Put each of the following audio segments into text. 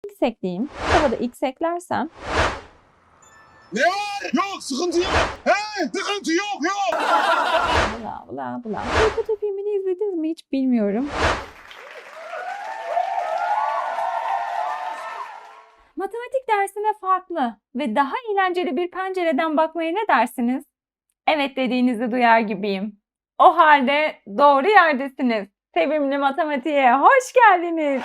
X ekleyeyim. Burada X eklersem. Ne var? Yok, sıkıntı yok. Sıkıntı yok. Bla bla bla. Harry Potter filmini izlediniz mi hiç bilmiyorum. Matematik dersine farklı ve daha eğlenceli bir pencereden bakmaya ne dersiniz? Evet dediğinizi duyar gibiyim. O halde doğru yerdesiniz. Sevimli matematiğe hoş geldiniz.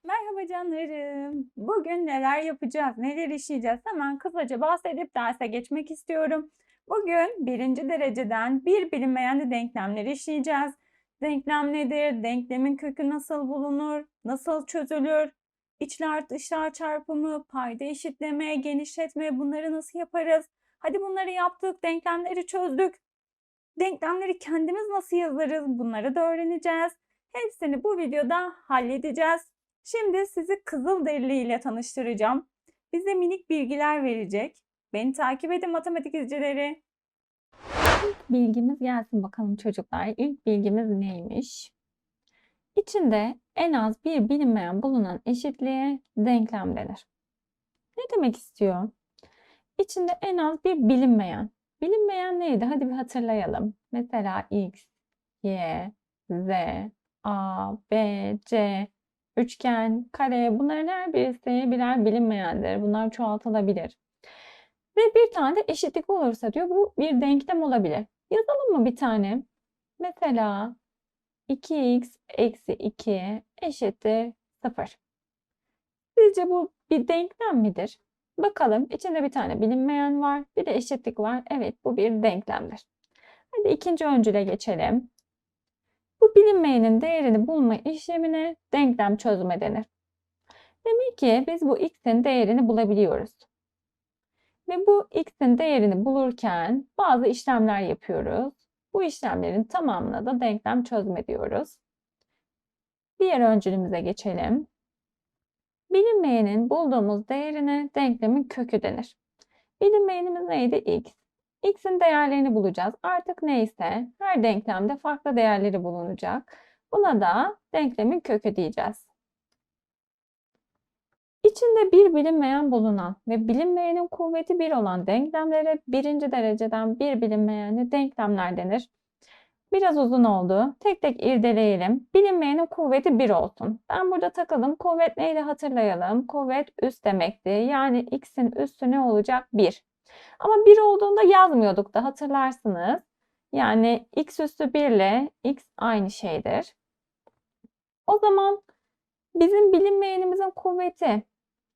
Merhaba canlarım. Bugün neler yapacağız, neler işleyeceğiz hemen kısaca bahsedip derse geçmek istiyorum. Bugün birinci dereceden bir bilinmeyen denklemleri işleyeceğiz. Denklem nedir? Denklemin kökü nasıl bulunur? Nasıl çözülür? İçler dışlar çarpımı, payda eşitleme, genişletme bunları nasıl yaparız? Hadi bunları yaptık, denklemleri çözdük. Denklemleri kendimiz nasıl yazarız? Bunları da öğreneceğiz. Hepsini bu videoda halledeceğiz. Şimdi sizi Kızılderili ile tanıştıracağım. Bize minik bilgiler verecek. Beni takip edin matematik izcileri. İlk bilgimiz gelsin bakalım çocuklar. İlk bilgimiz neymiş? İçinde en az bir bilinmeyen bulunan eşitliğe denklem denir. Ne demek istiyor? İçinde en az bir bilinmeyen. Bilinmeyen neydi? Hadi bir hatırlayalım. Mesela x, y, z, a, b, c, üçgen, kare bunların her birisi birer bilinmeyendir. Bunlar çoğaltılabilir. Ve bir tane de eşitlik olursa diyor bu bir denklem olabilir. Yazalım mı bir tane? Mesela 2x eksi 2 eşittir 0. Sizce bu bir denklem midir? Bakalım içinde bir tane bilinmeyen var, bir de eşitlik var. Evet bu bir denklemdir. Hadi ikinci öncüle geçelim. Bu bilinmeyenin değerini bulma işlemine denklem çözme denir. Demek ki biz bu x'in değerini bulabiliyoruz. Ve bu x'in değerini bulurken bazı işlemler yapıyoruz. Bu işlemlerin tamamına da denklem çözme diyoruz. Diğer öncülümüze geçelim. Bilinmeyenin bulduğumuz değerine denklemin kökü denir. Bilinmeyenimiz neydi? X. X'in değerlerini bulacağız. Artık neyse her denklemde farklı değerleri bulunacak. Buna da denklemin kökü diyeceğiz. İçinde bir bilinmeyen bulunan ve bilinmeyenin kuvveti 1 olan denklemlere birinci dereceden bir bilinmeyenli denklemler denir. Biraz uzun oldu. Tek tek irdeleyelim. Bilinmeyenin kuvveti 1 olsun. Ben burada takıldım. Kuvvet neydi hatırlayalım. Kuvvet üst demekti. Yani x'in üssü ne olacak? 1. Ama 1 olduğunda yazmıyorduk da hatırlarsınız. Yani x üssü 1 ile x aynı şeydir. O zaman bizim bilinmeyenimizin kuvveti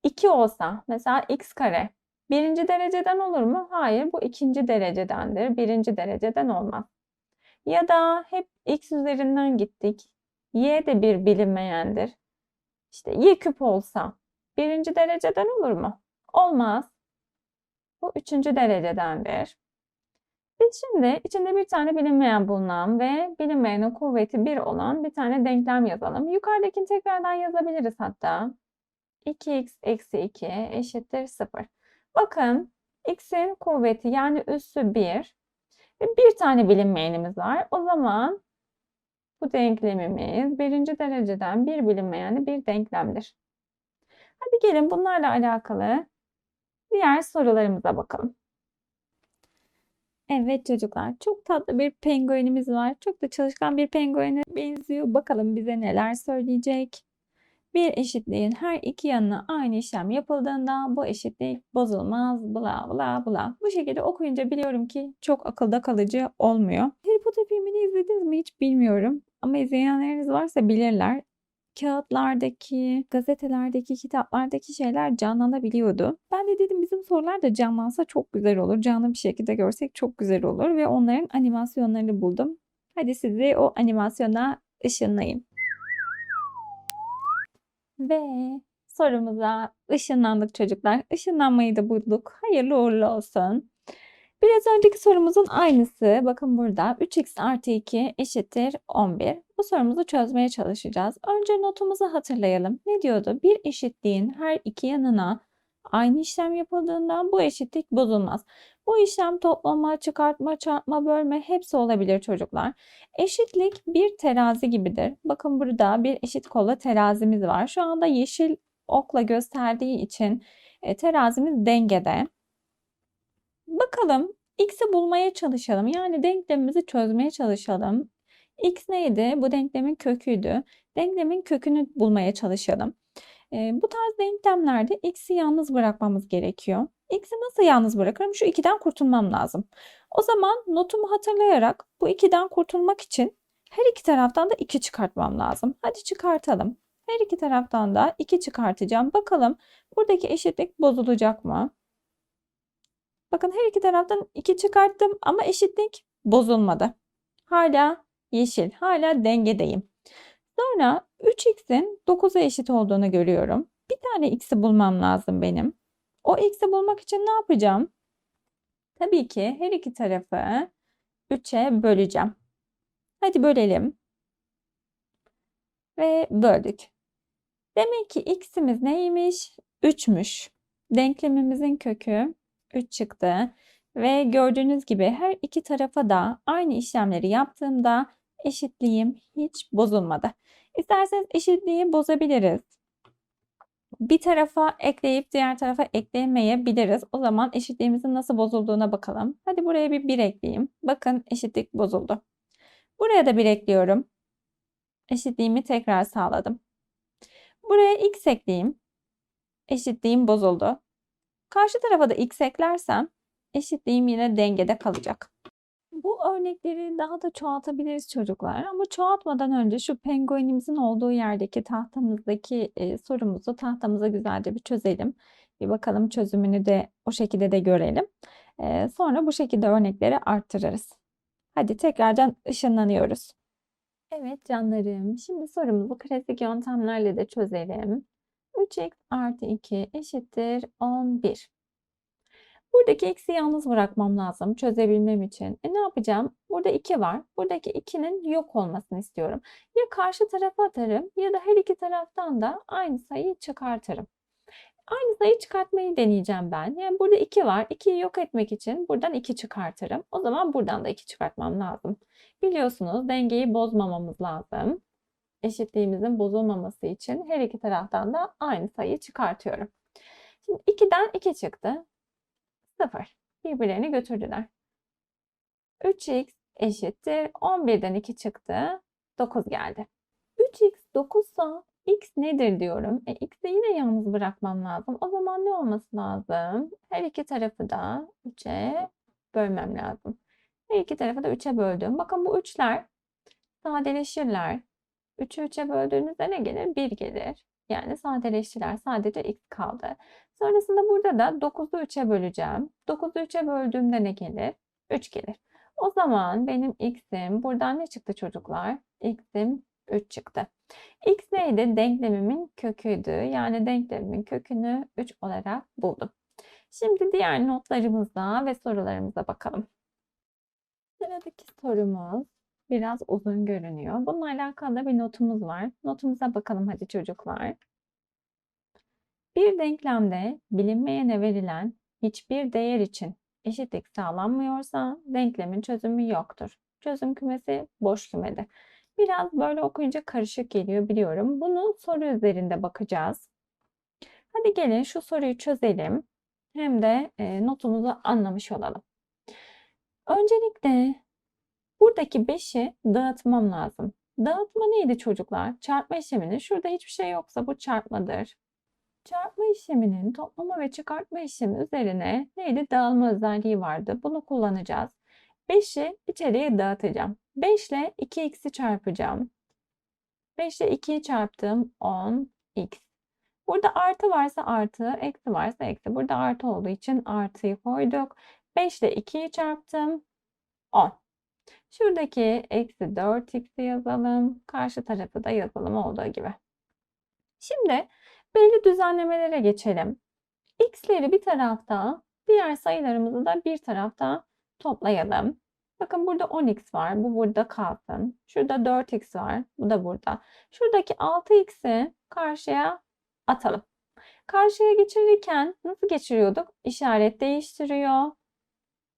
2 olsa mesela x kare birinci dereceden olur mu? Hayır bu ikinci derecedendir. Birinci dereceden olmaz. Ya da hep x üzerinden gittik. Y de bir bilinmeyendir. İşte y küp olsa birinci dereceden olur mu? Olmaz. Bu üçüncü derecedendir. Biz şimdi içinde bir tane bilinmeyen bulunan ve bilinmeyenin kuvveti 1 olan bir tane denklem yazalım. Yukarıdakini tekrardan yazabiliriz hatta. 2x eksi 2 eşittir 0. Bakın x'in kuvveti yani üssü 1 ve bir tane bilinmeyenimiz var. O zaman bu denklemimiz birinci dereceden bir bilinmeyenli bir denklemdir. Hadi gelin bunlarla alakalı diğer sorularımıza bakalım. Evet çocuklar, çok tatlı bir penguenimiz var. Çok da çalışkan bir penguene benziyor. Bakalım bize neler söyleyecek. Bir eşitliğin her iki yanına aynı işlem yapıldığında bu eşitlik bozulmaz. Bla bla bla. Bu şekilde okuyunca biliyorum ki çok akılda kalıcı olmuyor. Harry Potter filmini izlediniz mi hiç bilmiyorum. Ama izleyenleriniz varsa bilirler. Kağıtlardaki, gazetelerdeki, kitaplardaki şeyler canlanabiliyordu. Ben de dedim bizim sorular da canlansa çok güzel olur. Canlı bir şekilde görsek çok güzel olur ve onların animasyonlarını buldum. Hadi sizi o animasyona ışınlayayım. Ve sorumuza ışınlandık çocuklar. Işınlanmayı da bulduk. Hayırlı uğurlu olsun. Biraz önceki sorumuzun aynısı. Bakın burada 3x artı 2 eşittir 11. Bu sorumuzu çözmeye çalışacağız. Önce notumuzu hatırlayalım. Ne diyordu? Bir eşitliğin her iki yanına aynı işlem yapıldığında bu eşitlik bozulmaz. Bu işlem toplama, çıkartma, çarpma, bölme hepsi olabilir çocuklar. Eşitlik bir terazi gibidir. Bakın burada bir eşit kollu terazimiz var. Şu anda yeşil okla gösterdiği için terazimiz dengede. Bakalım x'i bulmaya çalışalım. Yani denklemimizi çözmeye çalışalım. X neydi? Bu denklemin köküydü. Denklemin kökünü bulmaya çalışalım. Bu tarz denklemlerde x'i yalnız bırakmamız gerekiyor. X'i nasıl yalnız bırakırım? Şu 2'den kurtulmam lazım. O zaman notumu hatırlayarak bu 2'den kurtulmak için her iki taraftan da 2 çıkartmam lazım. Hadi çıkartalım. Her iki taraftan da 2 çıkartacağım. Bakalım buradaki eşitlik bozulacak mı? Bakın her iki taraftan 2 çıkarttım ama eşitlik bozulmadı. Hala yeşil, hala dengedeyim. Sonra 3x'in 9'a eşit olduğunu görüyorum. Bir tane x'i bulmam lazım benim. O x'i bulmak için ne yapacağım? Tabii ki her iki tarafı 3'e böleceğim. Hadi bölelim. Ve böldük. Demek ki x'imiz neymiş? 3'müş. Denklemimizin kökü 3 çıktı. Ve gördüğünüz gibi her iki tarafa da aynı işlemleri yaptığımda eşitliğim hiç bozulmadı. İsterseniz eşitliği bozabiliriz. Bir tarafa ekleyip diğer tarafa ekleyemeyebiliriz. O zaman eşitliğimizin nasıl bozulduğuna bakalım. Hadi buraya bir 1 ekleyeyim. Bakın eşitlik bozuldu. Buraya da 1 ekliyorum. Eşitliğimi tekrar sağladım. Buraya x ekleyeyim. Eşitliğim bozuldu. Karşı tarafa da x eklersem eşitliğim yine dengede kalacak. Bu örnekleri daha da çoğaltabiliriz çocuklar ama çoğaltmadan önce şu penguenimizin olduğu yerdeki tahtamızdaki sorumuzu tahtamıza güzelce bir çözelim. Bir bakalım çözümünü de o şekilde de görelim. Sonra bu şekilde örnekleri arttırırız. Hadi tekrardan ışınlanıyoruz. Evet canlarım, şimdi sorumuzu klasik yöntemlerle de çözelim. 3x artı 2 eşittir 11. Buradaki x'i yalnız bırakmam lazım çözebilmem için. Ne yapacağım? Burada 2 var. Buradaki 2'nin yok olmasını istiyorum. Ya karşı tarafa atarım ya da her iki taraftan da aynı sayıyı çıkartırım. Aynı sayı çıkartmayı deneyeceğim ben. Yani burada 2 var. 2'yi yok etmek için buradan 2 çıkartırım. O zaman buradan da 2 çıkartmam lazım. Biliyorsunuz dengeyi bozmamamız lazım. Eşitliğimizin bozulmaması için her iki taraftan da aynı sayıyı çıkartıyorum. Şimdi 2'den 2 çıktı. 0. Birbirlerini götürdüler. 3x eşittir. 11'den 2 çıktı. 9 geldi. 3x 9 ise x nedir diyorum. X'i yine yalnız bırakmam lazım. O zaman ne olması lazım? Her iki tarafı da 3'e bölmem lazım. Her iki tarafı da 3'e böldüm. Bakın bu 3'ler sadeleşirler. 3'ü 3'e böldüğünüzde ne gelir? 1 gelir. Yani sadeleştiler. Sadece x kaldı. Sonrasında burada da 9'u 3'e böleceğim. 9'u 3'e böldüğümde ne gelir? 3 gelir. O zaman benim x'im buradan ne çıktı çocuklar? X'im 3 çıktı. X neydi? Denklemimin köküydü. Yani denklemimin kökünü 3 olarak buldum. Şimdi diğer notlarımıza ve sorularımıza bakalım. Sıradaki sorumuz biraz uzun görünüyor. Bununla alakalı bir notumuz var. Notumuza bakalım hadi çocuklar. Bir denklemde bilinmeyene verilen hiçbir değer için eşitlik sağlanmıyorsa denklemin çözümü yoktur. Çözüm kümesi boş kümedir. Biraz böyle okuyunca karışık geliyor biliyorum. Bunu soru üzerinde bakacağız. Hadi gelin şu soruyu çözelim. Hem de notumuzu anlamış olalım. Öncelikle buradaki 5'i dağıtmam lazım. Dağıtma neydi çocuklar? Çarpma işleminin şurada hiçbir şey yoksa bu çarpmadır. Çarpma işleminin toplama ve çıkartma işlemi üzerine neydi? Dağılma özelliği vardı. Bunu kullanacağız. 5'i içeriye dağıtacağım. 5 ile 2x'i çarpacağım. 5 ile 2'yi çarptım 10x. Burada artı varsa artı, eksi varsa eksi. Burada artı olduğu için artıyı koyduk. 5 ile 2'yi çarptım 10. Şuradaki eksi 4x'i yazalım. Karşı tarafı da yazalım olduğu gibi. Şimdi belli düzenlemelere geçelim. X'leri bir tarafta, diğer sayılarımızı da bir tarafta toplayalım. Bakın burada 10x var. Bu burada kalsın. Şurada 4x var. Bu da burada. Şuradaki 6x'i karşıya atalım. Karşıya geçirirken nasıl geçiriyorduk? İşaret değiştiriyor.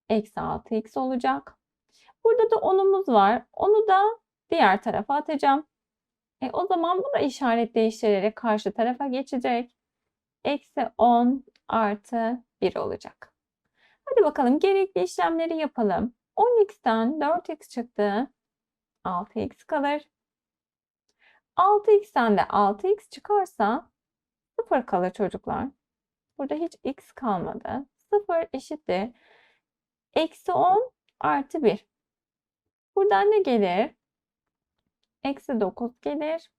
eksi 6x olacak. Burada da 10'umuz var. Onu da diğer tarafa atacağım. O zaman bu da işaret değiştirerek karşı tarafa geçecek. Eksi 10 artı 1 olacak. Hadi bakalım gerekli işlemleri yapalım. 10x'ten 4x çıktı. 6x kalır. 6x'ten de 6x çıkarsa 0 kalır çocuklar. Burada hiç x kalmadı. 0 eşittir. Eksi 10 artı 1. Buradan ne gelir? Eksi 9 gelir.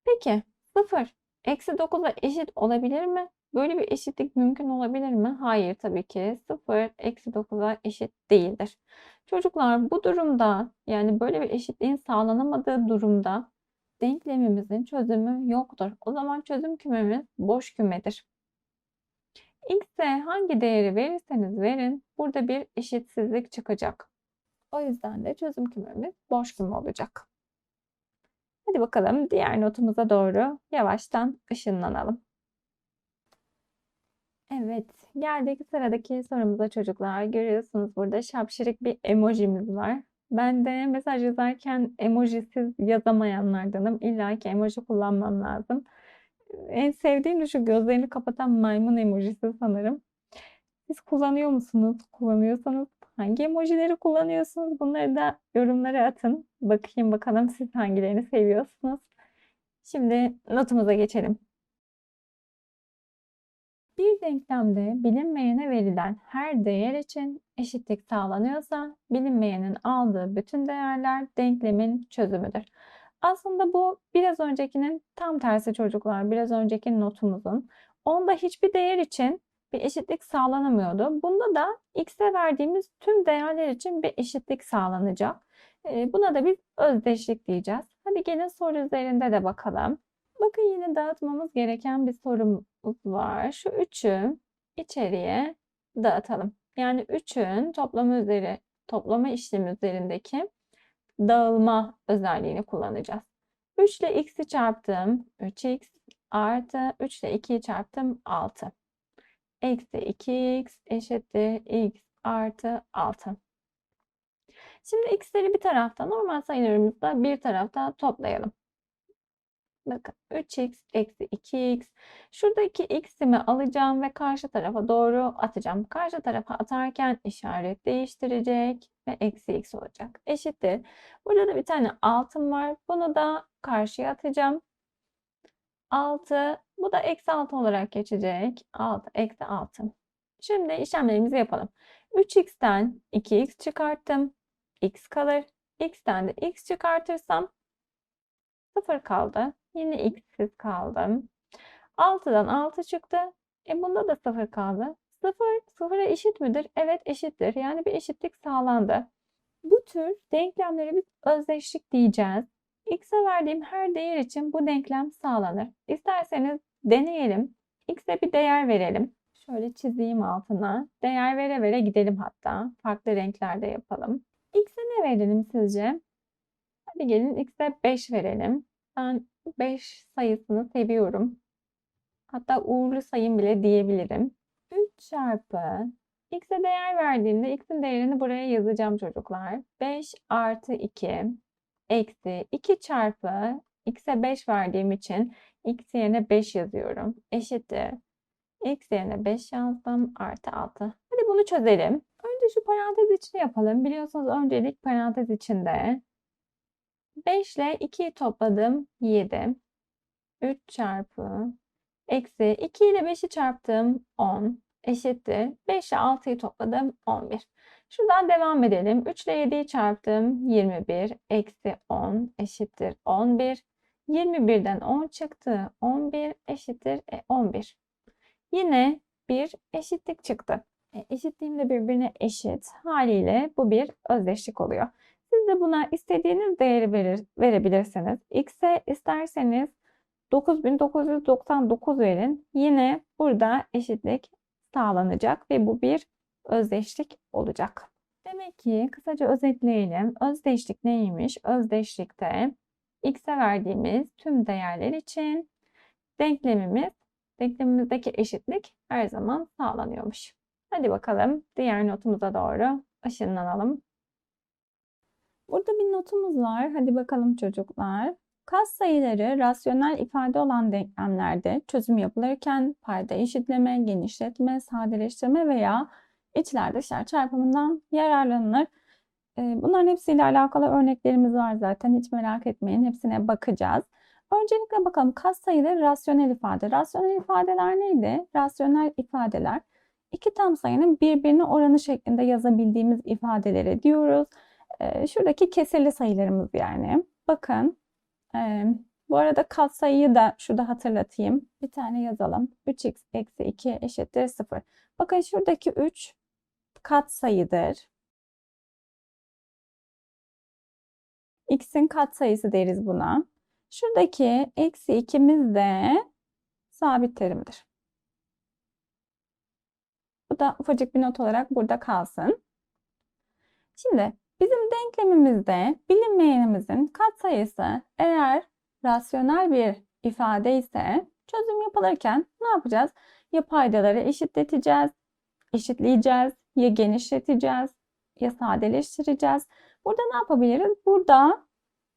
Peki 0 eksi 9'a eşit olabilir mi? Böyle bir eşitlik mümkün olabilir mi? Hayır tabii ki 0 eksi 9'a eşit değildir. Çocuklar bu durumda yani böyle bir eşitliğin sağlanamadığı durumda denklemimizin çözümü yoktur. O zaman çözüm kümemiz boş kümedir. X'e hangi değeri verirseniz verin burada bir eşitsizlik çıkacak. O yüzden de çözüm kümemiz boş küme olacak. Hadi bakalım diğer notumuza doğru yavaştan ışınlanalım. Evet, geldik sıradaki sorumuza çocuklar. Görüyorsunuz burada şapşırık bir emojimiz var. Ben de mesaj yazarken emojisiz yazamayanlardanım. İlla ki emoji kullanmam lazım. En sevdiğim de şu gözlerini kapatan maymun emojisi sanırım. Siz kullanıyor musunuz? Kullanıyorsanız hangi emojileri kullanıyorsunuz? Bunları da yorumlara atın. Bakayım bakalım siz hangilerini seviyorsunuz. Şimdi notumuza geçelim. Bir denklemde bilinmeyene verilen her değer için eşitlik sağlanıyorsa bilinmeyenin aldığı bütün değerler denklemin çözümüdür. Aslında bu biraz öncekinin tam tersi çocuklar. Biraz önceki notumuzun. Onda hiçbir değer için bir eşitlik sağlanamıyordu. Bunda da x'e verdiğimiz tüm değerler için bir eşitlik sağlanacak. Buna da biz özdeşlik diyeceğiz. Hadi gelin soru üzerinde de bakalım. Bakın yine dağıtmamız gereken bir sorumuz var. Şu 3'ü içeriye dağıtalım. Yani 3'ün toplama işlemi üzerindeki dağılma özelliğini kullanacağız. 3 ile x'i çarptım. 3x artı 3 ile 2'yi çarptım. 6. Eksi 2x eşittir x artı 6. Şimdi x'leri bir tarafta normal sayılarımızda bir tarafta toplayalım. Bakın 3x eksi 2x. Şuradaki x'imi alacağım ve karşı tarafa doğru atacağım. Karşı tarafa atarken işaret değiştirecek ve eksi x olacak. Eşittir. Burada da bir tane 6'm var. Bunu da karşıya atacağım. 6. Bu da eksi 6 olarak geçecek. 6 eksi 6. Şimdi işlemlerimizi yapalım. 3x'ten 2x çıkarttım. X kalır. X'ten de x çıkartırsam 0 kaldı. Yine x'siz kaldım. 6'dan 6 çıktı. Bunda da 0 kaldı. 0, 0'a eşit midir? Evet eşittir. Yani bir eşitlik sağlandı. Bu tür denklemlere biz özdeşlik diyeceğiz. X'e verdiğim her değer için bu denklem sağlanır. İsterseniz deneyelim. X'e bir değer verelim. Şöyle çizeyim altına. Değer vere vere gidelim hatta. Farklı renklerde yapalım. X'e ne verelim sizce? Hadi gelin x'e 5 verelim. Ben 5 sayısını seviyorum. Hatta uğurlu sayım bile diyebilirim. 3 çarpı x'e değer verdiğimde x'in değerini buraya yazacağım çocuklar. 5 artı 2 eksi 2 çarpı x'e 5 verdiğim için x yerine 5 yazıyorum. Eşittir. X yerine 5 yazdım artı 6. Hadi bunu çözelim. Önce şu parantez içini yapalım. Biliyorsunuz öncelik parantez içinde. 5 ile 2'yi topladım 7. 3 çarpı eksi 2 ile 5'i çarptım 10 eşittir. 5 ile 6'yı topladım 11. Şuradan devam edelim. 3 ile 7'yi çarptım 21 eksi 10 eşittir 11. 21'den 10 çıktı 11 eşittir 11. Yine bir eşitlik çıktı. Eşitliğim de birbirine eşit. Haliyle bu bir özdeşlik oluyor. Siz de buna istediğiniz değeri verebilirsiniz. X'e isterseniz 9999 verin. Yine burada eşitlik sağlanacak ve bu bir özdeşlik olacak. Demek ki kısaca özetleyelim. Özdeşlik neymiş? Özdeşlikte x'e verdiğimiz tüm değerler için denklemimizdeki eşitlik her zaman sağlanıyormuş. Hadi bakalım diğer notumuza doğru ışınlanalım. Burada bir notumuz var. Hadi bakalım çocuklar. Katsayıları rasyonel ifade olan denklemlerde çözüm yapılırken payda eşitleme, genişletme, sadeleştirme veya içler dışlar çarpımından yararlanılır. Bunların hepsiyle alakalı örneklerimiz var zaten. Hiç merak etmeyin. Hepsine bakacağız. Öncelikle bakalım katsayıları rasyonel ifade. Rasyonel ifadeler neydi? Rasyonel ifadeler iki tam sayının birbirine oranı şeklinde yazabildiğimiz ifadeleri diyoruz. Şuradaki kesirli sayılarımız yani. Bakın bu arada katsayıyı da şurada hatırlatayım. Bir tane yazalım. 3x eksi 2 eşittir 0. Bakın şuradaki 3 katsayıdır. X'in katsayısı deriz buna. Şuradaki eksi 2'miz de sabit terimdir. Bu da ufacık bir not olarak burada kalsın. Şimdi bizim denklemimizde bilinmeyenimizin katsayısı eğer rasyonel bir ifade ise çözüm yapılırken ne yapacağız? Ya paydaları eşitleteceğiz, eşitleyeceğiz, ya genişleteceğiz, ya sadeleştireceğiz. Burada ne yapabiliriz? Burada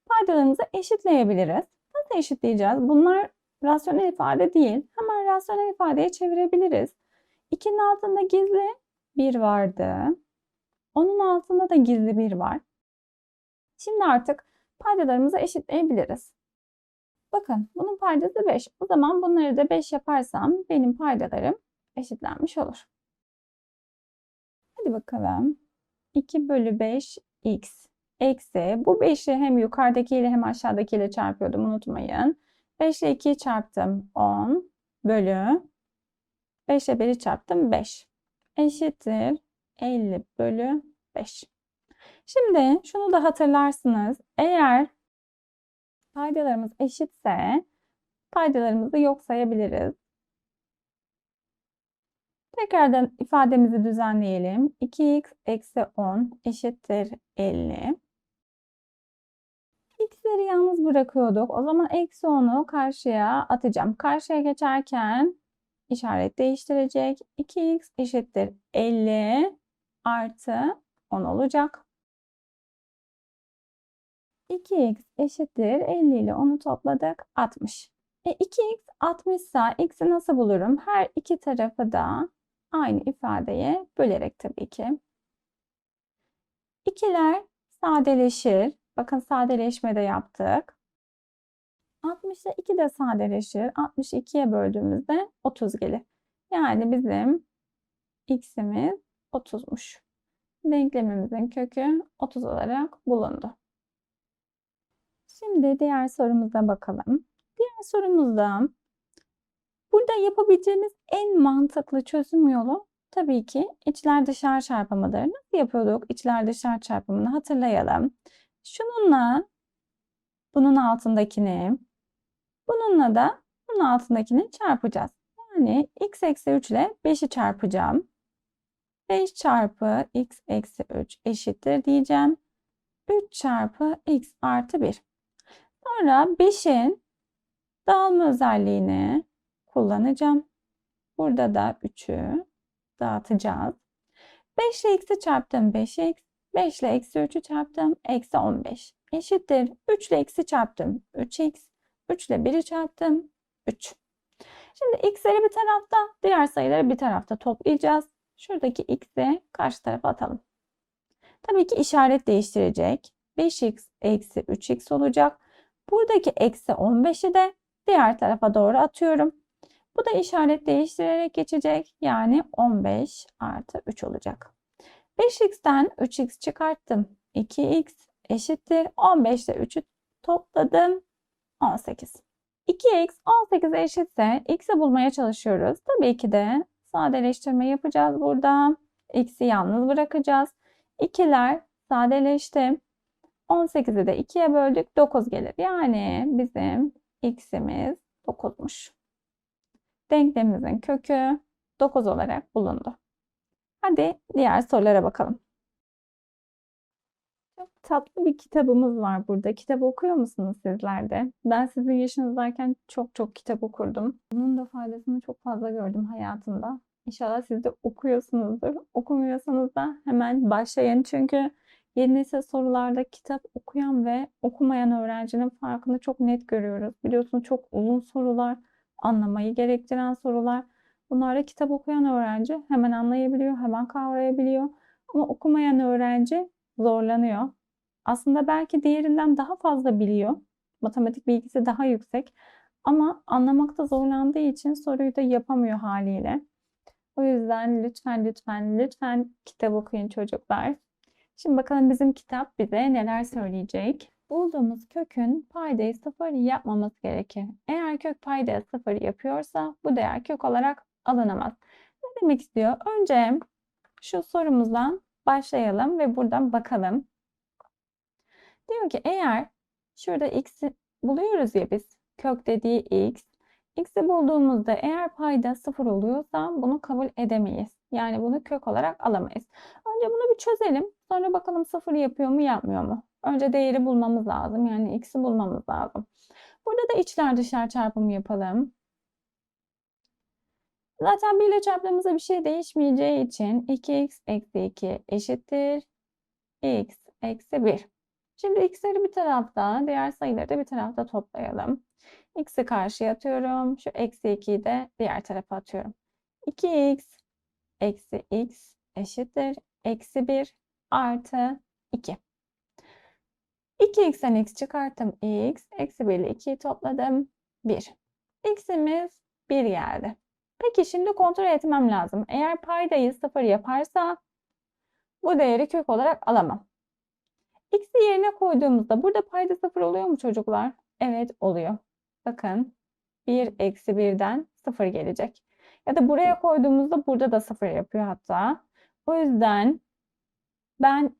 paydalarımızı eşitleyebiliriz. Nasıl eşitleyeceğiz? Bunlar rasyonel ifade değil. Hemen rasyonel ifadeye çevirebiliriz. 2'nin altında gizli 1 vardı. Onun altında da gizli 1 var. Şimdi artık paydalarımızı eşitleyebiliriz. Bakın bunun paydası 5. O zaman bunları da 5 yaparsam benim paydalarım eşitlenmiş olur. Hadi bakalım. 2 bölü 5 x eksi bu 5'i hem yukarıdakiyle hem aşağıdakiyle çarpıyordum unutmayın. 5 ile 2'yi çarptım 10 bölü 5 ile 1'i çarptım 5 eşittir 50 bölü 5. Şimdi şunu da hatırlarsınız. Eğer paydalarımız eşitse paydalarımızı yok sayabiliriz. Tekrardan ifademizi düzenleyelim. 2x eksi 10 eşittir 50. X'leri yalnız bırakıyorduk. O zaman eksi 10'u karşıya atacağım. Karşıya geçerken işaret değiştirecek. 2x eşittir 50 artı 10 olacak. 2x eşittir 50 ile 10'u topladık 60. 2x 60 ise x'i nasıl bulurum? Her iki tarafı da aynı ifadeye bölerek tabii ki. İkiler sadeleşir. Bakın sadeleşme de yaptık. 60 ile 2 de sadeleşir. 60'ı 2'ye böldüğümüzde 30 gelir. Yani bizim x'imiz 30'muş. Denklemimizin kökü 30 olarak bulundu. Şimdi diğer sorumuza bakalım. Diğer sorumuzda burada yapabileceğimiz en mantıklı çözüm yolu tabii ki içler dışlar çarpımıdır. Nasıl yapıyorduk içler dışlar çarpımını hatırlayalım. Şununla bunun altındakini, bununla da bunun altındakini çarpacağız. Yani x eksi 3 ile 5'i çarpacağım. 5 çarpı x eksi 3 eşittir diyeceğim. 3 çarpı x artı 1. Sonra 5'in dağılma özelliğini kullanacağım. Burada da 3'ü dağıtacağız. 5 ile x'i çarptım 5x. 5 ile eksi 3'ü çarptım. Eksi 15. Eşittir. 3 ile x'i çarptım. 3x. 3 ile 1'i çarptım. 3. Şimdi x'leri bir tarafta, diğer sayıları bir tarafta toplayacağız. Şuradaki x'i karşı tarafa atalım. Tabii ki işaret değiştirecek. 5x eksi 3x olacak. Buradaki eksi 15'i de diğer tarafa doğru atıyorum. Bu da işaret değiştirerek geçecek. Yani 15 artı 3 olacak. 5x'ten 3x çıkarttım. 2x eşittir. 15 ile 3'ü topladım. 18. 2x 18 eşitse x'i bulmaya çalışıyoruz. Tabii ki de sadeleştirme yapacağız burada. X'i yalnız bırakacağız. 2'ler sadeleşti. 18'i de 2'ye böldük. 9 gelir. Yani bizim x'imiz 9'muş. Denklemimizin kökü 9 olarak bulundu. Hadi diğer sorulara bakalım. Çok tatlı bir kitabımız var burada. Kitap okuyor musunuz sizler de? Ben sizin yaşınızdayken çok kitap okurdum. Bunun da faydasını çok fazla gördüm hayatımda. İnşallah siz de okuyorsunuzdur. Okumuyorsanız da hemen başlayın. Çünkü yeni nesil sorularda kitap okuyan ve okumayan öğrencinin farkını çok net görüyoruz. Biliyorsunuz çok uzun sorular, anlamayı gerektiren sorular. Bunlarda kitap okuyan öğrenci hemen anlayabiliyor, hemen kavrayabiliyor. Ama okumayan öğrenci zorlanıyor. Aslında belki diğerinden daha fazla biliyor. Matematik bilgisi daha yüksek. Ama anlamakta zorlandığı için soruyu da yapamıyor haliyle. O yüzden lütfen kitap okuyun çocuklar. Şimdi bakalım bizim kitap bize neler söyleyecek. Bulduğumuz kökün paydayı sıfır yapmaması gerekir. Eğer kök paydayı sıfır yapıyorsa bu değer kök olarak alınamaz. Ne demek istiyor? Önce şu sorumuzdan başlayalım ve buradan bakalım. Diyor ki eğer şurada x'i buluyoruz ya biz. Kök dediği x. X'i bulduğumuzda eğer payda sıfır oluyorsa bunu kabul edemeyiz. Yani bunu kök olarak alamayız. Önce bunu bir çözelim. Sonra bakalım sıfır yapıyor mu yapmıyor mu? Önce değeri bulmamız lazım. Yani x'i bulmamız lazım. Burada da içler dışlar çarpımı yapalım. Zaten 1 ile çarptığımızda bir şey değişmeyeceği için 2x eksi 2 eşittir x eksi 1. Şimdi x'leri bir tarafta, diğer sayıları da bir tarafta toplayalım. X'i karşıya atıyorum. Şu eksi 2'yi de diğer tarafa atıyorum. 2x eksi x eşittir. Eksi 1 artı 2. 2x'ten x çıkarttım x. Eksi 1 ile 2'yi topladım. 1. X'imiz 1 geldi. Peki şimdi kontrol etmem lazım. Eğer paydayı 0 yaparsa bu değeri kök olarak alamam. X'i yerine koyduğumuzda burada payda 0 oluyor mu çocuklar? Evet oluyor. Bakın 1 eksi 1'den 0 gelecek. Ya da buraya koyduğumuzda burada da 0 yapıyor hatta. O yüzden ben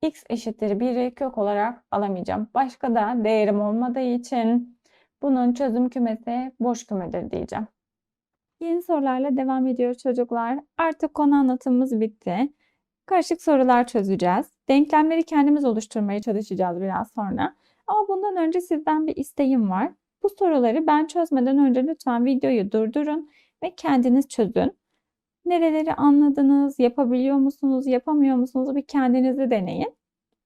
x eşittir 1'i kök olarak alamayacağım. Başka da değerim olmadığı için bunun çözüm kümesi boş kümedir diyeceğim. Yeni sorularla devam ediyoruz çocuklar. Artık konu anlatımımız bitti. Karışık sorular çözeceğiz. Denklemleri kendimiz oluşturmaya çalışacağız biraz sonra. Ama bundan önce sizden bir isteğim var. Bu soruları ben çözmeden önce lütfen videoyu durdurun ve kendiniz çözün. Nereleri anladınız, yapabiliyor musunuz, yapamıyor musunuz bir kendinizi deneyin.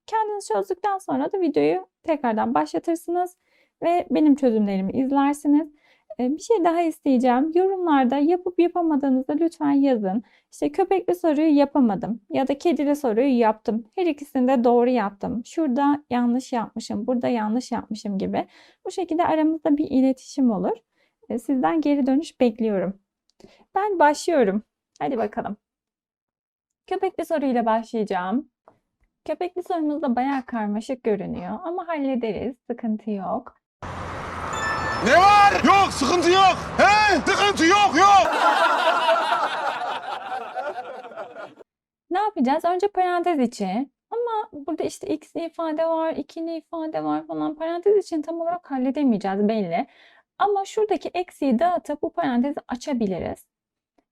Kendiniz çözdükten sonra da videoyu tekrardan başlatırsınız ve benim çözümlerimi izlersiniz. Bir şey daha isteyeceğim. Yorumlarda yapıp yapamadığınızı lütfen yazın. İşte köpekli soruyu yapamadım ya da kedili soruyu yaptım. Her ikisini de doğru yaptım. Şurada yanlış yapmışım, burada yanlış yapmışım gibi. Bu şekilde aramızda bir iletişim olur. Sizden geri dönüş bekliyorum. Ben başlıyorum. Hadi bakalım. Köpekli soruyla başlayacağım. Köpekli sorumuz da bayağı karmaşık görünüyor ama hallederiz. Sıkıntı yok. Ne var? Yok sıkıntı yok. He? Sıkıntı yok. Ne yapacağız? Önce parantez içi. Ama burada işte x'li ifade var, 2'li ifade var falan. Parantez için tam olarak halledemeyeceğiz belli. Ama şuradaki eksiği dağıtıp bu parantezi açabiliriz.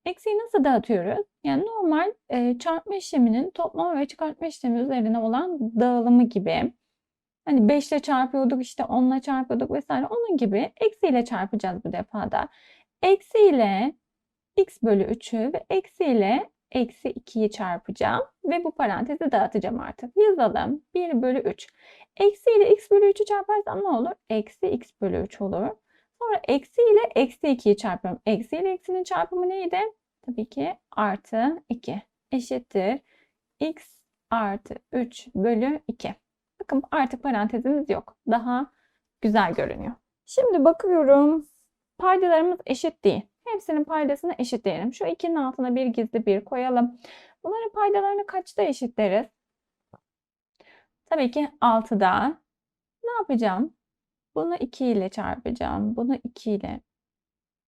Eksiği nasıl dağıtıyoruz? Yani normal çarpma işleminin toplama ve çıkartma işlemi üzerine olan dağılımı gibi. Hani 5 ile çarpıyorduk işte 10 ile çarpıyorduk vesaire. Onun gibi eksiyle çarpacağız bu defada. Eksi ile x bölü 3'ü ve eksi ile eksi 2'yi çarpacağım. Ve bu parantezi dağıtacağım artık. Yazalım. 1 bölü 3. Eksi ile x bölü 3'ü çarparsam ne olur? Eksi x bölü 3 olur. Sonra eksi ile eksi 2'yi çarpıyorum. Eksi ile eksinin çarpımı neydi? Tabii ki artı 2 eşittir. X artı 3 bölü 2. Bakın artık parantezimiz yok. Daha güzel görünüyor. Şimdi bakıyorum. Paydalarımız eşit değil. Hepsinin paydasını eşitleyelim. Şu 2'nin altına bir gizli 1 koyalım. Bunların paydalarını kaçta eşitleriz? Tabii ki 6'da. Ne yapacağım? Bunu 2 ile çarpacağım. Bunu 2 ile.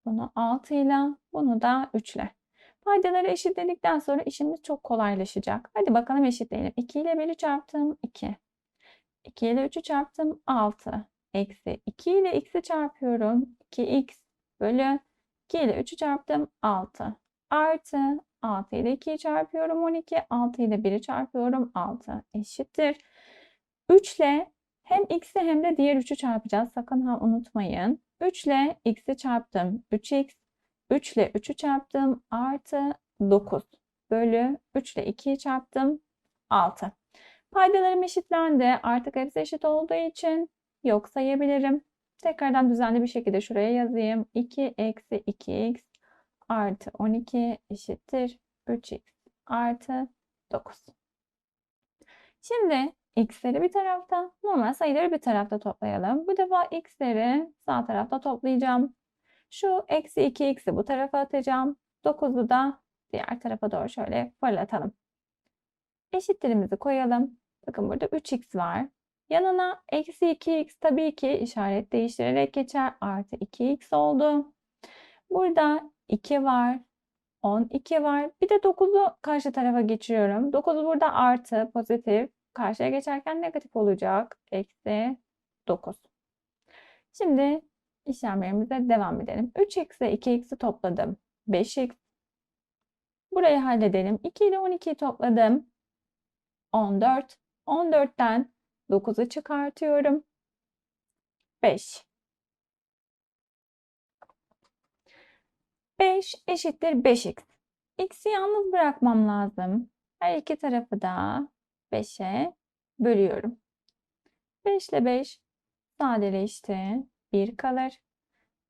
Bunu 6 ile. Bunu da 3 ile. Paydaları eşitledikten sonra işimiz çok kolaylaşacak. Hadi bakalım eşitleyelim. 2 ile 1'i çarptım 2. 2 ile 3'ü çarptım 6. Eksi 2 ile x'i çarpıyorum. 2x bölü 2 ile 3'ü çarptım 6. Artı 6 ile 2'yi çarpıyorum 12. 6 ile 1'i çarpıyorum 6. Eşittir. 3 ile hem x'i hem de diğer 3'ü çarpacağız. Sakın ha unutmayın. 3 ile x'i çarptım. 3x 3 ile 3'ü çarptım artı 9 bölü 3 ile 2'yi çarptım 6. Paydalarım eşitlendi. Artık hepsi eşit olduğu için yok sayabilirim. Tekrardan düzenli bir şekilde şuraya yazayım. 2 eksi 2x artı 12 eşittir 3x artı 9. Şimdi x'leri bir tarafta, normal sayıları bir tarafta toplayalım. Bu defa x'leri sağ tarafta toplayacağım. Şu eksi 2x'i bu tarafa atacağım. 9'u da diğer tarafa doğru şöyle fırlatalım. Eşitlerimizi koyalım. Bakın burada 3x var. Yanına eksi 2x tabii ki işaret değiştirerek geçer. Artı 2x oldu. Burada 2 var. 12 var. Bir de 9'u karşı tarafa geçiriyorum. 9 burada artı pozitif. Karşıya geçerken negatif olacak. Eksi 9. Şimdi işlemlerimize devam edelim. 3x ile 2x'i topladım. 5x. Burayı halledelim. 2 ile 12'yi topladım. 14. 14'ten 9'u çıkartıyorum. 5. 5 eşittir 5x. X'i yalnız bırakmam lazım. Her iki tarafı da 5'e bölüyorum. 5 ile 5 sadeleşti. 1 kalır.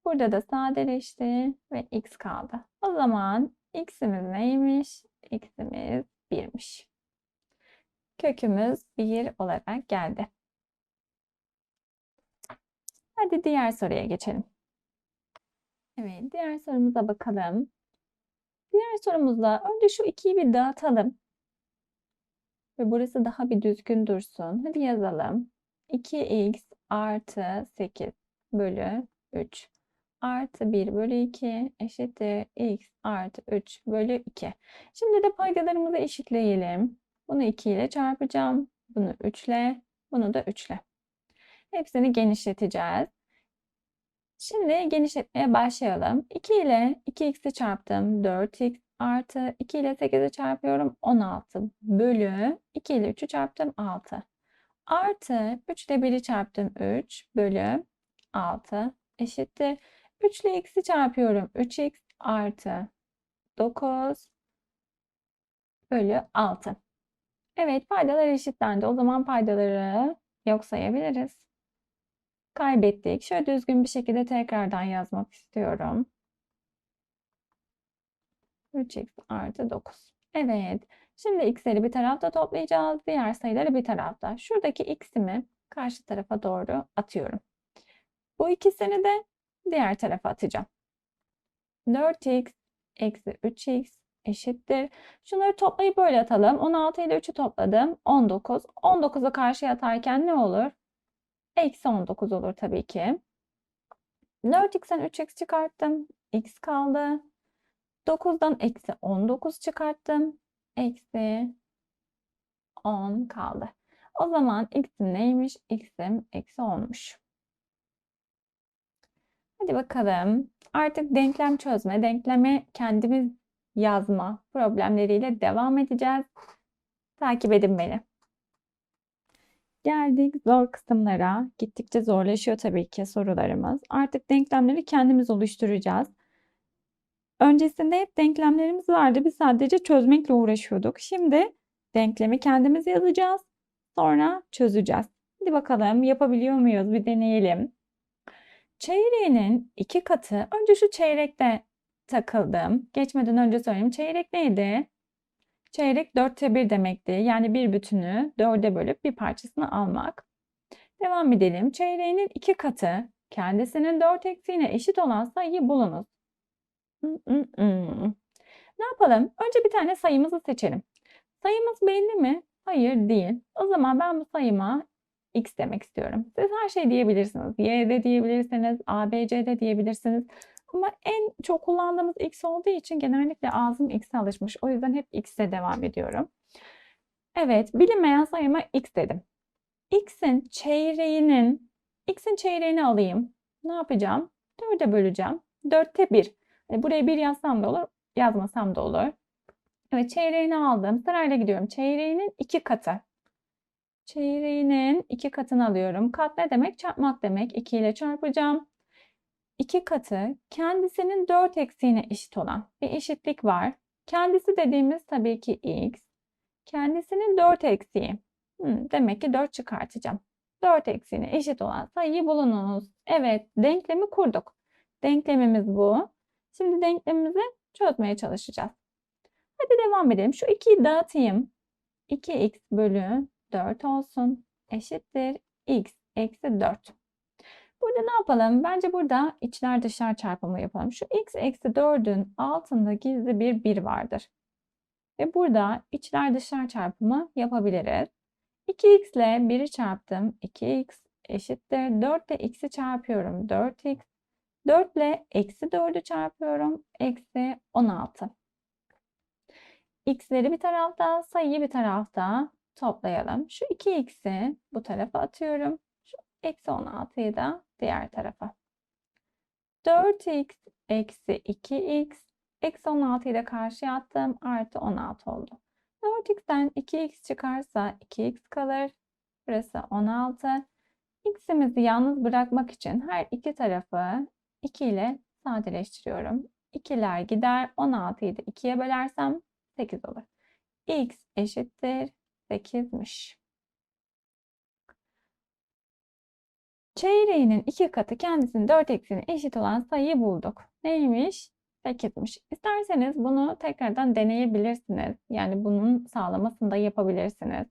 Burada da sadeleşti ve x kaldı. O zaman x'imiz neymiş? X'imiz 1'miş. Kökümüz 1 olarak geldi. Hadi diğer soruya geçelim. Evet, diğer sorumuza bakalım. Diğer sorumuzda önce şu 2'yi bir dağıtalım. Ve burası daha bir düzgün dursun. Hadi yazalım. 2x artı 8 bölü 3 artı 1 bölü 2 eşittir x artı 3 bölü 2. Şimdi de paydalarımızı eşitleyelim. Bunu 2 ile çarpacağım. Bunu 3 ile, bunu da 3 ile. Hepsini genişleteceğiz. Şimdi genişletmeye başlayalım. 2 ile 2x'i çarptım. 4x artı 2 ile 8'i çarpıyorum. 16 bölü 2 ile 3'ü çarptım. 6 artı 3 ile 1'i çarptım. 3 bölü 6 eşittir. 3 ile x'i çarpıyorum. 3x artı 9 bölü 6. Evet, paydalar eşitlendi. O zaman paydaları yok sayabiliriz. Kaybettik. Şöyle düzgün bir şekilde tekrardan yazmak istiyorum. 3x artı 9. Evet. Şimdi x'leri bir tarafta toplayacağız. Diğer sayıları bir tarafta. Şuradaki x'imi karşı tarafa doğru atıyorum. Bu ikisini de diğer tarafa atacağım. 4x eksi 3x eşittir. Şunları toplayıp böyle atalım. 16 ile 3'ü topladım. 19. 19'u karşıya atarken ne olur? Eksi 19 olur tabii ki. 4x'ten 3x çıkarttım. X kaldı. 9'dan eksi 19 çıkarttım. Eksi 10 kaldı. O zaman x'im neymiş? X'im eksi 10'muş. Hadi bakalım. Artık denklem çözme, denklemi kendimiz yazma problemleriyle devam edeceğiz. Takip edin beni. Geldik zor kısımlara. Gittikçe zorlaşıyor tabii ki sorularımız. Artık denklemleri kendimiz oluşturacağız. Öncesinde hep denklemlerimiz vardı. Biz sadece çözmekle uğraşıyorduk. Şimdi denklemi kendimiz yazacağız. Sonra çözeceğiz. Hadi bakalım yapabiliyor muyuz? Bir deneyelim. Çeyreğinin 2 katı. Önce şu çeyrekte takıldım. Geçmeden önce söyleyeyim. Çeyrek neydi? Çeyrek 4'te 1 demekti. Yani bir bütünü 4'e bölüp bir parçasını almak. Devam edelim. Çeyreğinin 2 katı kendisinin 4 eksiğine eşit olan sayıyı bulunuz. Ne yapalım? Önce bir tane sayımızı seçelim. Sayımız belli mi? Hayır değil. O zaman ben bu sayıma x demek istiyorum. Siz her şey diyebilirsiniz. Y de diyebilirsiniz. A, B, C de diyebilirsiniz. Ama en çok kullandığımız x olduğu için genellikle ağzım x'e alışmış. O yüzden hep x'e devam ediyorum. Evet, bilinmeyen sayıma x dedim. X'in çeyreğini alayım. Ne yapacağım? 4'e böleceğim. 4'te 1. Buraya 1 yazsam da olur, yazmasam da olur. Evet, çeyreğini aldım. Sırayla gidiyorum. Çeyreğinin 2 katı. Çeyreğinin 2 katını alıyorum. Kat ne demek? Çarpmak demek. 2 ile çarpacağım. 2 katı kendisinin 4 eksiğine eşit olan bir eşitlik var. Kendisi dediğimiz tabii ki x. Kendisinin 4 eksiği. Demek ki 4 çıkartacağım. 4 eksiğine eşit olan sayıyı bulunuz. Evet, denklemi kurduk. Denklemimiz bu. Şimdi denklemimizi çözmeye çalışacağız. Hadi devam edelim. Şu 2'yi dağıtayım. 2x bölü 4 olsun. Eşittir x eksi 4. Burada ne yapalım? Bence burada içler dışlar çarpımı yapalım. Şu x eksi 4'ün altında gizli bir 1 vardır. Ve burada içler dışlar çarpımı yapabiliriz. 2x ile 1'i çarptım. 2x eşittir. 4 ile x'i çarpıyorum. 4x. 4 ile eksi 4'ü çarpıyorum. Eksi 16. X'leri bir tarafta, sayıyı bir tarafta toplayalım. Şu 2x'i bu tarafa atıyorum. Şu eksi 16'yı da diğer tarafa. 4x eksi 2x eksi 16'yı da karşıya attım. Artı 16 oldu. 4x'ten 2x çıkarsa 2x kalır. Burası 16. X'imizi yalnız bırakmak için her iki tarafı 2 ile sadeleştiriyorum. 2'ler gider. 16'yı da 2'ye bölersem 8 olur. X eşittir 8'miş. Çeyreğinin 2 katı kendisinin 4 eksiğine eşit olan sayıyı bulduk. Neymiş? 8'miş. İsterseniz bunu tekrardan deneyebilirsiniz. Yani bunun sağlamasını da yapabilirsiniz.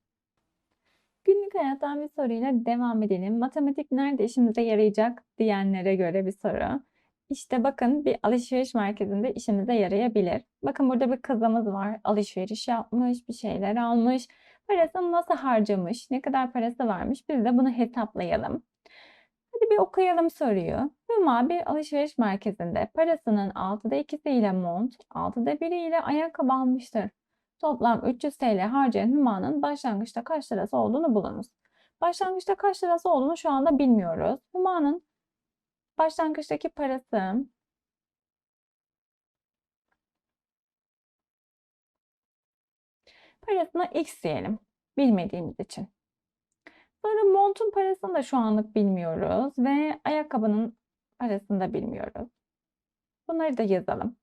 Günlük hayattan bir soruyla devam edelim. Matematik nerede işimize yarayacak diyenlere göre bir soru. İşte bakın bir alışveriş merkezinde işimize yarayabilir. Bakın burada bir kızımız var. Alışveriş yapmış, bir şeyler almış. Parasını nasıl harcamış, ne kadar parası varmış biz de bunu hesaplayalım. Hadi bir okuyalım soruyu. Hüma bir alışveriş merkezinde parasının 6'da 2'si ile mont, 6'da 1'i ile ayakkabı almıştır. Toplam 300 TL harcayan Hüma'nın başlangıçta kaç lirası olduğunu bulunuz. Başlangıçta kaç lirası olduğunu şu anda bilmiyoruz. Hüma'nın başlangıçtaki parasına x diyelim. Bilmediğimiz için. Sonra montun parasını da şu anlık bilmiyoruz ve ayakkabının parasını da bilmiyoruz. Bunları da yazalım.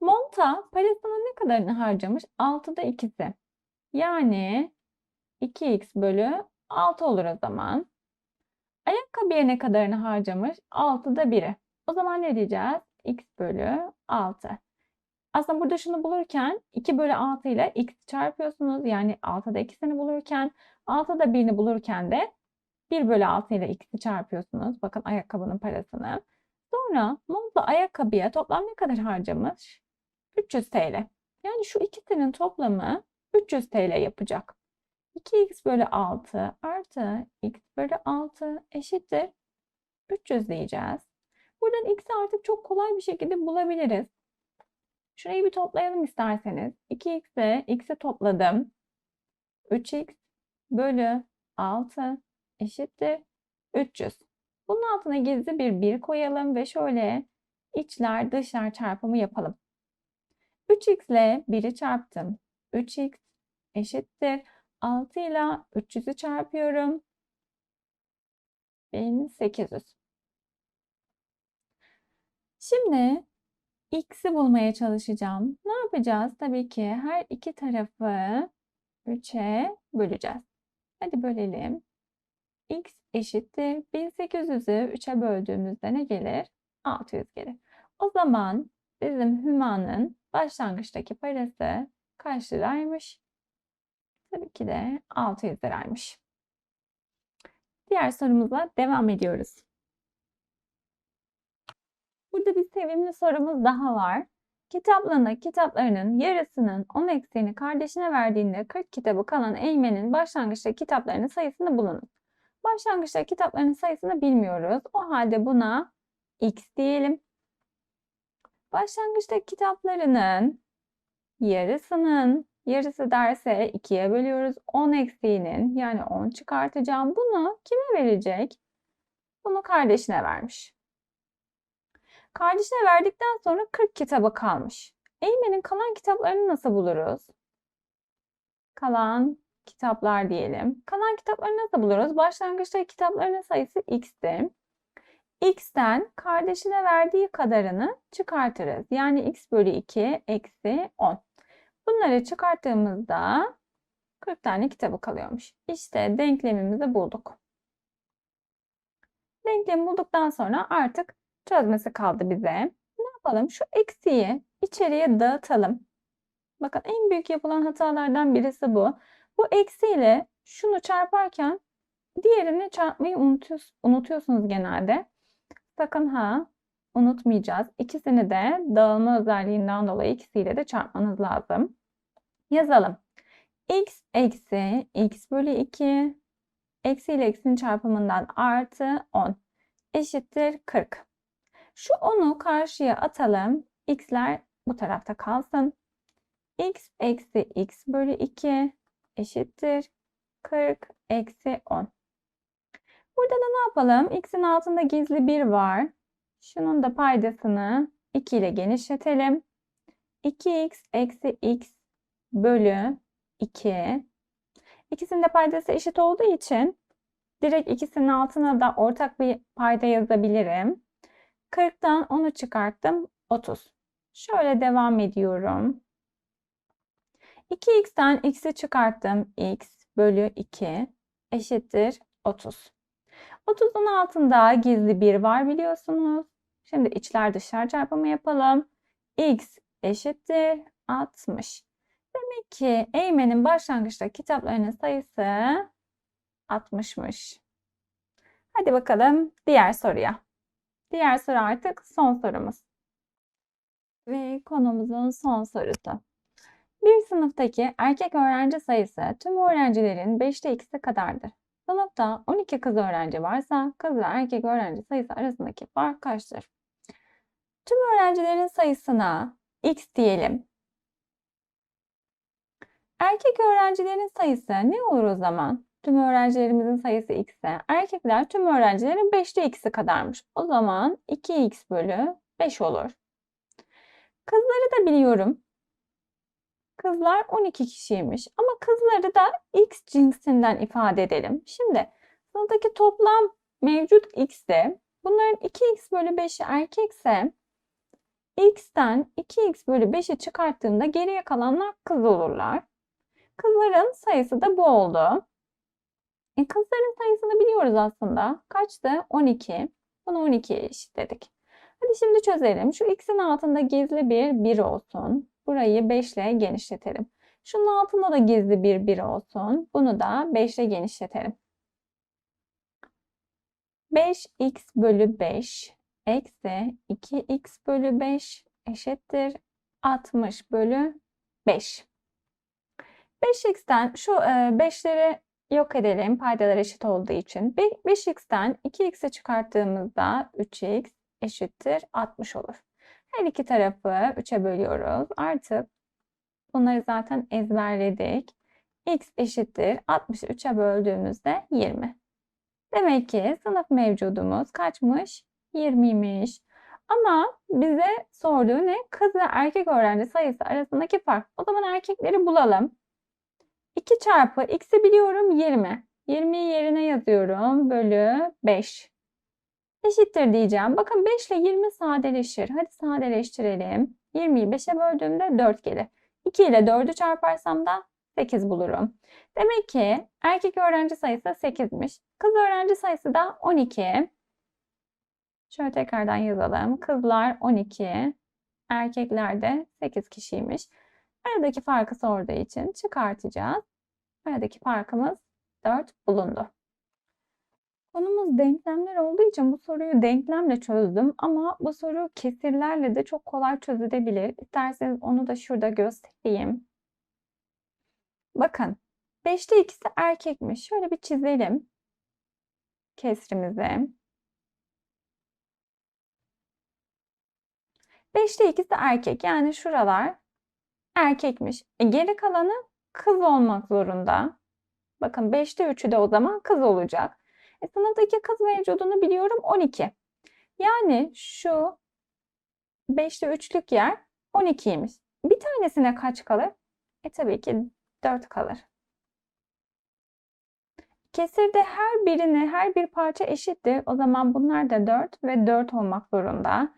Monta parasının ne kadarını harcamış? 6'da 2'si. Yani 2x bölü 6 olur o zaman. Ayakkabıya ne kadarını harcamış? 6'da 1'i. O zaman ne diyeceğiz? X bölü 6. Aslında burada şunu bulurken 2 bölü 6 ile x çarpıyorsunuz. Yani 6'da 2'sini bulurken 6'da 1'ini bulurken de 1 bölü 6 ile x'i çarpıyorsunuz. Bakın ayakkabının parasını. Sonra montla ayakkabıya toplam ne kadar harcamış? 300 TL. Yani şu ikisinin toplamı 300 TL yapacak. 2x bölü 6 artı x bölü 6 eşittir 300 diyeceğiz. Buradan x'i artık çok kolay bir şekilde bulabiliriz. Şurayı bir toplayalım isterseniz. 2x ile x'i topladım. 3x bölü 6 eşittir 300. Bunun altına gizli bir 1 koyalım ve şöyle içler dışlar çarpımı yapalım. 3x ile 1'i çarptım. 3x eşittir 6 ile 300'ü çarpıyorum. 1800. Şimdi x'i bulmaya çalışacağım. Ne yapacağız? Tabii ki her iki tarafı 3'e böleceğiz. Hadi bölelim. X eşittir 1800'ü 3'e böldüğümüzde ne gelir? 600 gelir. O zaman bizim Hüma'nın başlangıçtaki parası kaç liraymış? Tabii ki de 600 liraymış. Diğer sorumuzla devam ediyoruz. Burada bir sevimli sorumuz daha var. Kitaplarının yarısının 10 eksiğini kardeşine verdiğinde 40 kitabı kalan Eymen'in başlangıçta kitaplarının sayısını bulunuz. Başlangıçta kitaplarının sayısını bilmiyoruz. O halde buna x diyelim. Başlangıçta kitaplarının yarısı derse 2'ye bölüyoruz. 10 eksiğinin yani 10 çıkartacağım. Bunu kime verecek? Bunu kardeşine vermiş. Kardeşine verdikten sonra 40 kitabı kalmış. Eymen'in kalan kitaplarını nasıl buluruz? Kalan kitaplar diyelim. Kalan kitapları nasıl buluruz? Başlangıçta kitaplarının sayısı x'ti. X'ten kardeşine verdiği kadarını çıkartırız. Yani x bölü 2 eksi 10. Bunları çıkarttığımızda 40 tane kitabı kalıyormuş. İşte denklemimizi bulduk. Denklemi bulduktan sonra artık çözmesi kaldı bize. Ne yapalım? Şu eksiği içeriye dağıtalım. Bakın en büyük yapılan hatalardan birisi bu. Bu eksiyle şunu çarparken diğerini çarpmayı unutuyorsunuz genelde. Sakın ha unutmayacağız. İkisini de dağılma özelliğinden dolayı ikisiyle de çarpmanız lazım. Yazalım. X eksi x bölü 2 eksi ile eksinin çarpımından artı 10 eşittir 40. Şu 10'u karşıya atalım. X'ler bu tarafta kalsın. X eksi x bölü 2 eşittir 40 eksi 10. Burada da ne yapalım? X'in altında gizli 1 var. Şunun da paydasını 2 ile genişletelim. 2x eksi x bölü 2. İkisinin de paydası eşit olduğu için direkt ikisinin altına da ortak bir payda yazabilirim. 40'tan 10'u çıkarttım. 30. Şöyle devam ediyorum. 2x'ten x'i çıkarttım. X bölü 2 eşittir 30. 30'un altında gizli 1 var biliyorsunuz. Şimdi içler dışlar çarpımı yapalım. X eşittir 60. Demek ki Eymen'in başlangıçta kitaplarının sayısı 60'mış. Hadi bakalım diğer soruya. Diğer soru artık son sorumuz. Ve konumuzun son sorusu. Bir sınıftaki erkek öğrenci sayısı tüm öğrencilerin 5'te 2'si kadardır. Sınıfta 12 kız öğrenci varsa kız ve erkek öğrenci sayısı arasındaki fark kaçtır? Tüm öğrencilerin sayısına x diyelim. Erkek öğrencilerin sayısı ne olur o zaman? Tüm öğrencilerimizin sayısı x ise erkekler tüm öğrencilerin 5'te 2'si kadarmış. O zaman 2x bölü 5 olur. Kızları da biliyorum. Kızlar 12 kişiymiş. Ama kızları da x cinsinden ifade edelim. Şimdi sınıftaki toplam mevcut x'te bunların 2x bölü 5'i erkekse x'ten 2x bölü 5'i çıkarttığımda geriye kalanlar kız olurlar. Kızların sayısı da bu oldu. Kızların sayısını biliyoruz aslında. Kaçtı? 12. Bunu 12'ye eşitledik. Hadi şimdi çözelim. Şu x'in altında gizli bir 1 olsun. Burayı 5 ile genişletelim. Şunun altında da gizli bir 1 olsun. Bunu da 5 ile genişletelim. 5x bölü 5 eksi 2x bölü 5 eşittir 60 bölü 5. 5x'ten şu 5'leri yok edelim. Paydalar eşit olduğu için. 5x'ten 2x'i çıkarttığımızda 3x eşittir 60 olur. Her iki tarafı 3'e bölüyoruz. Artık bunları zaten ezberledik. X eşittir 60'ı 3'e böldüğümüzde 20. Demek ki sınıf mevcudumuz kaçmış? 20'ymiş. Ama bize sorduğu ne? Kız ve erkek öğrenci sayısı arasındaki fark. O zaman erkekleri bulalım. 2 çarpı x'i biliyorum 20. 20'yi yerine yazıyorum. Bölü 5. Eşittir diyeceğim. Bakın 5 ile 20 sadeleşir. Hadi sadeleştirelim. 20'yi 5'e böldüğümde 4 gelir. 2 ile 4'ü çarparsam da 8 bulurum. Demek ki erkek öğrenci sayısı 8'miş. Kız öğrenci sayısı da 12. Şöyle tekrardan yazalım. Kızlar 12. Erkekler de 8 kişiymiş. Aradaki farkı sorduğu için çıkartacağız. Aradaki farkımız 4 bulundu. Konumuz denklemler olduğu için bu soruyu denklemle çözdüm ama bu soru kesirlerle de çok kolay çözülebilir. İsterseniz onu da şurada göstereyim. Bakın 5'te 2'si erkekmiş. Şöyle bir çizelim kesrimizi. 5'te 2'si erkek yani şuralar erkekmiş. Geri kalanı kız olmak zorunda. Bakın 5'te 3'ü de o zaman kız olacak. Sınıftaki kız mevcudunu biliyorum 12. Yani şu 5'te 3'lük yer 12'ymiş. Bir tanesine kaç kalır? Tabii ki 4 kalır. Kesirde her bir parça eşittir. O zaman bunlar da 4 ve 4 olmak zorunda.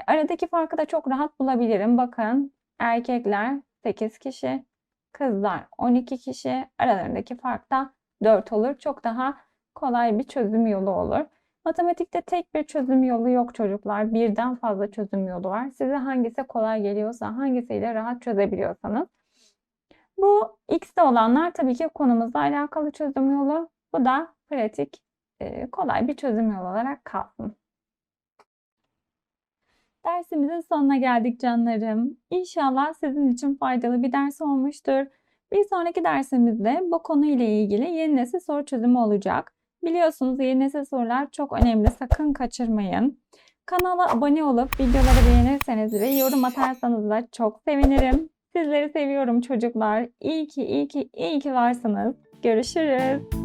Aradaki farkı da çok rahat bulabilirim. Bakın, erkekler 8 kişi, kızlar 12 kişi. Aralarındaki fark da 4 olur. Çok daha kolay bir çözüm yolu olur. Matematikte tek bir çözüm yolu yok çocuklar. Birden fazla çözüm yolu var. Size hangisi kolay geliyorsa, hangisiyle rahat çözebiliyorsanız. Bu X'te olanlar tabii ki konumuzla alakalı çözüm yolu. Bu da pratik, kolay bir çözüm yolu olarak kalsın. Dersimizin sonuna geldik canlarım. İnşallah sizin için faydalı bir ders olmuştur. Bir sonraki dersimizde bu konuyla ilgili yeni nesil soru çözümü olacak. Biliyorsunuz yeni nesil sorular çok önemli. Sakın kaçırmayın. Kanala abone olup videoları beğenirseniz ve yorum atarsanız da çok sevinirim. Sizleri seviyorum çocuklar. İyi ki varsınız. Görüşürüz.